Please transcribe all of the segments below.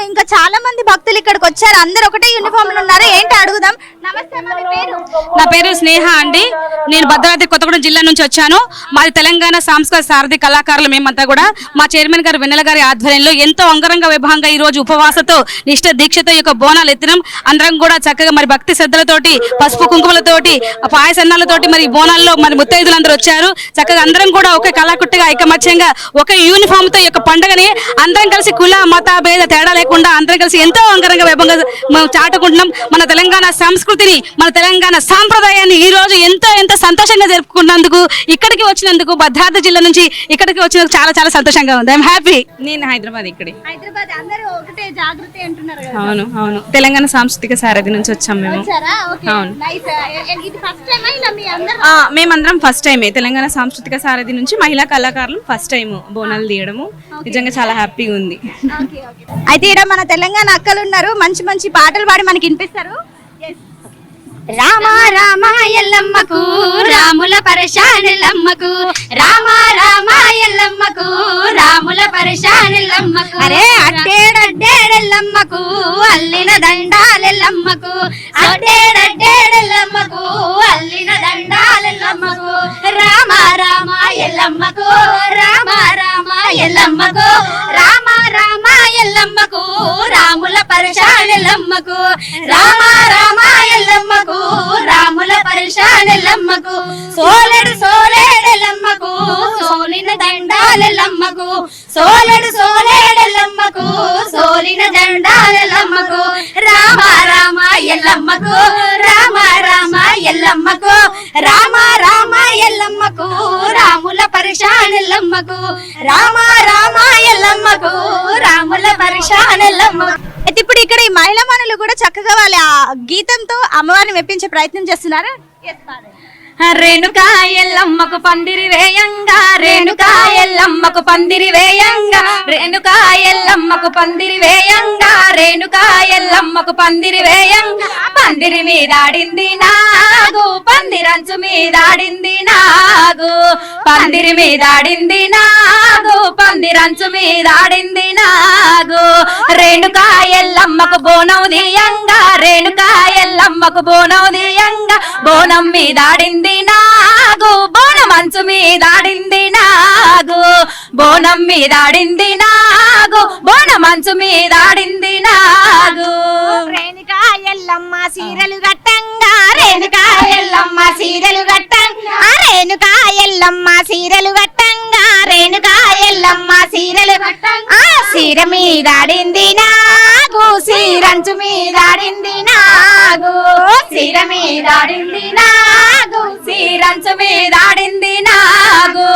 ఇంకా చాలా మంది భక్తులు ఇక్కడికి వచ్చారు. అందరు ఒకటే యూనిఫామ్ లో ఉన్నారు. ఏంటి అడుగుదాం. నమస్తే అమ్మా, మీ పేరు? నా పేరు స్నేహ అండి. నేను భద్రాద్రి కొత్తగూడెం జిల్లా నుంచి వచ్చాను. మాది తెలంగాణ సాంస్కృతిక సారథి కళాకారులు. మేమంతా కూడా మా చైర్మన్ గారు వెన్నెల గారి ఆధ్వర్యంలో ఎంతో అంగరంగ వైభవంగా ఈ రోజు ఉపవాసతో నిష్ఠ దీక్షతో ఈ యొక్క బోనాలు ఎత్తినాం. అందరం కూడా చక్కగా మరి భక్తి శ్రద్ధలతోటి పసుపు కుంకుమలతోటి పాయసన్నాలతోటి మరి బోనాల్లో మరి ముత్తైదులందరూ వచ్చారు. చక్కగా అందరం కూడా ఒకే కళాకుట్టుగా ఐకమత్యంగా ఒకే యూనిఫామ్ తో ఈ యొక్క పండుగని అందరం కలిసి కుల మత భేద తేడా లేకుండా అందరం కలిసి ఎంతో అంగరంగ వైభవంగా మనం చాటుకుంటున్నాం. మన తెలంగాణ సంస్కృతిని, మన తెలంగాణ సాంప్రదాయాన్ని ఈ రోజు ఎంతో సంతోషంగా జరుపుకున్నందుకు, ఇక్కడికి వచ్చినందుకు, భద్రాద్రి జిల్లా నుంచి ఇక్కడికి వచ్చినందుకు చాలా చాలా సంతోషంగా ఉంది. I'm happy. నేను హైదరాబాద్ ఇక్కడే. హైదరాబాద్ అందరూ ఒకటే జాగృతి అంటున్నారు కదా. అవును అవును, తెలంగాణ సాంస్కృతిక సారథి నుంచి వచ్చాం మేము. వచ్చారా? ఓకే, అవును. నైస్. ఇది ఫస్ట్ టైం ఇలా మీ అందరూ? మేమందరం ఫస్ట్ టైమే తెలంగాణ సాంస్కృతిక సారథి నుంచి మహిళా కళాకారులు ఫస్ట్ టైం బోనాలు తీయడము. నిజంగా చాలా హ్యాపీగా ఉంది. అయితే ఇక్కడ మన తెలంగాణ అక్కలు ఉన్నారు. మంచి మంచి పాటలు పాడి మనకి వినిపిస్తారు. రామ రామ ఎల్లమ్మకు రాముల పరశానెల్లమ్మకు, రామ రామ ఎల్లమ్మకు రాముల పరశానెల్లమ్మకు, అరే అడ్డేడడ్డేడెల్లమ్మకు అల్లిన దండాలెల్లమ్మకు, అడ్డేడడ్డేడెల్లమ్మకు అల్లిన దండాలెల్లమ్మకు, రామ రామ ఎల్లమ్మకు రామ రామ ఎల్లమ్మకు, రామ రామ ఎల్లమ్మకు రాముల పరశానెల్లమ్మకు, రామ రామ ఎల్లమ్మకు రాముల పరశానెల్లమ్మకు, సోలెడు సోలేడెల్లమ్మకు సోలిన దండాలెల్లమ్మకు, సోలెడు సోలేడెల్లమ్మకు సోలిన దండాలెల్లమ్మకు, రామ రామ ఎల్లమ్మకు రామ రామ ఎల్లమ్మకు, రామ రామ ఎల్లమ్మకు రాముల పరశానెల్లమ్మకు, రామ రామ ఎల్లమ్మకు రాముల పరశానెల్లమ్మకు. అయితే ఇప్పుడు ఇక్కడ ఈ మహిళా మనులు కూడా చక్కగా వాళ్ళ గీతంతో అమ్మవారిని మెప్పించే ప్రయత్నం చేస్తున్నారు. రేణుకా ఎల్లమ్మకు పందిరి వేయంగా, రేణుకా ఎల్లమ్మకు పందిరి వేయంగా, రేణుకా ఎల్లమ్మకు పందిరి వేయంగా, రేణుకా ఎల్లమ్మకు పందిరి వేయంగా, పందిరి మీదాడింది నాగు పందిరంచు మీదాడింది నాగు, పందిరి మీదాడింది నాగు పందిరంచు మీదాడింది నాగు, రేణుకా ఎల్లమ్మకు బోనం దియంగా, రేణుకా ఎల్లమ్మకు బోనం దియంగా, బోనం మీదాడింది నాగు బోనం మంచు మీదాడింది నాగు, బోనం మీదాడింది నాగు బోనం మంచు మీదాడింది నాగు, రేణుకా ఎల్లమ్మ సీరలు గట్టంగా, రేణుకా ఎల్లమ్మ సీరలు గట్టంగా, రేణుకా ఎల్లమ్మ సీరలు గట్టంగా, రేణుకా ఎల్లమ్మ సీరలు గట్టంగా, సీర మీదాడింది నాగు సీరంచు మీదాడింది నాగు, సీర మీదాడింది నాగు సీరంచు మీదాడింది నాగు,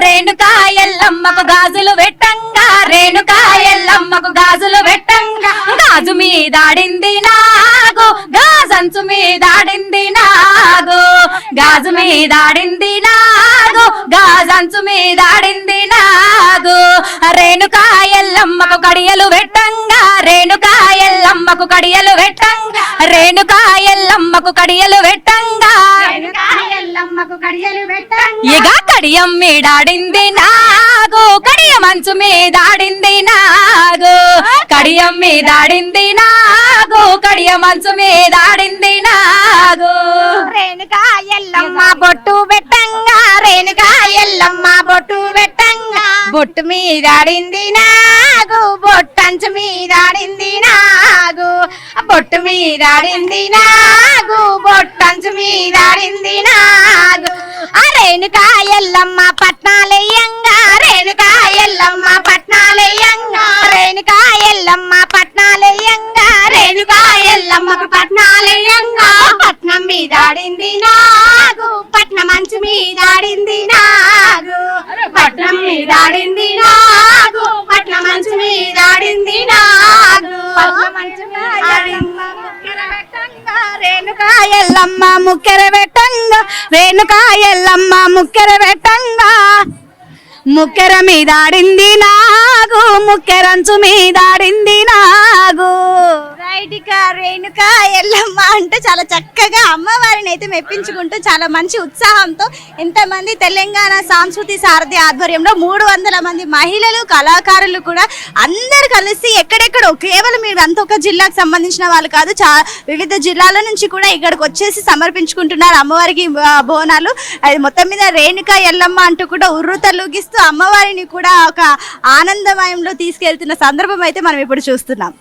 రేణుకా ఎల్లమ్మకు గాజులు పెట్టంగా, రేణుకా ఎల్లమ్మకు గాజులు పెట్టంగా, గాజు మీదాడింది నాగు గాజంచు మీదాడింది నాగు, గాజు మీదాడింది నాగు గాజంచు మీదాడింది నాగు, రేణుకా ఎల్లమ్మకు కడియలు పెట్టంగా, రేణుకా ఎల్లమ్మకు కడియలు పెట్టంగా, రేణుకా ఎల్లమ్మకు కడియలు పెట్టంగా, రేణుకా ఎల్లమ్మకు కడియలు పెట్టంగా, ఇక కడియం మీదాడింది నాగు కడియ మంచు మీదాడింది నాగు, కడియం మీదాడింది నాగు కడియ మంచు మీదాడింది నాగు, రేణుకా ఎల్లమ్మ బొట్టు పెట్టంగా, రేణుకా ఎల్లమ్మ బొట్టు పెట్టంగా, బొట్టు మీదాడింది నాగు బొట్టంచు మీదాడింది నాగు, బొట్టు మీదాడింది నాగు బొట్టంచు మీదాడింది నాగు, రేణుకా ఎల్లమ్మ పట్నాలయ్యంగా, రేణుకా ఎల్లమ్మ పట్నాలయ్యంగా, రేణుకా ఎల్లమ్మ పట్నాలయ్యంగా, రేణుకా ఎల్లమ్మకు పట్నాలయ్యంగా, పట్నం మీదాడింది నాగు పట్నం మంచు మీదాడింది నాగు, పట్నం మీదాడింది నాగు పట్నం మంచు మీదాడింది నాగు, పట్నం మంచు మీదాడింది రేణుకా ఎల్లమ్మ ముక్కెర పెట్టంగా, రేణుకా ఎల్లమ్మ ముక్కెర పెట్టంగా, ముక్కెర మీదాడింది నాగు ముక్కెరంచు మీదాడింది నాగు, రైట్. రేణుక ఎల్లమ్మ అంటే చాలా చక్కగా అమ్మవారిని అయితే మెప్పించుకుంటూ చాలా మంచి ఉత్సాహంతో ఇంతమంది తెలంగాణ సంస్కృతి సారథి ఆధ్వర్యంలో 300 మంది మహిళలు కళాకారులు కూడా అందరు కలిసి ఎక్కడెక్కడో కేవలం మీరు అంత ఒక జిల్లాకు సంబంధించిన వాళ్ళు కాదు, వివిధ జిల్లాల నుంచి కూడా ఇక్కడికి వచ్చేసి సమర్పించుకుంటున్నారు అమ్మవారికి బోనాలు. అది మొత్తం మీద రేణుక ఎల్లమ్మ అంటూ కూడా ఉర్రుతలుగిస్తూ అమ్మవారిని కూడా ఒక ఆనందమయంలో తీసుకెళ్తున్న సందర్భం అయితే మనం ఇప్పుడు చూస్తున్నాం.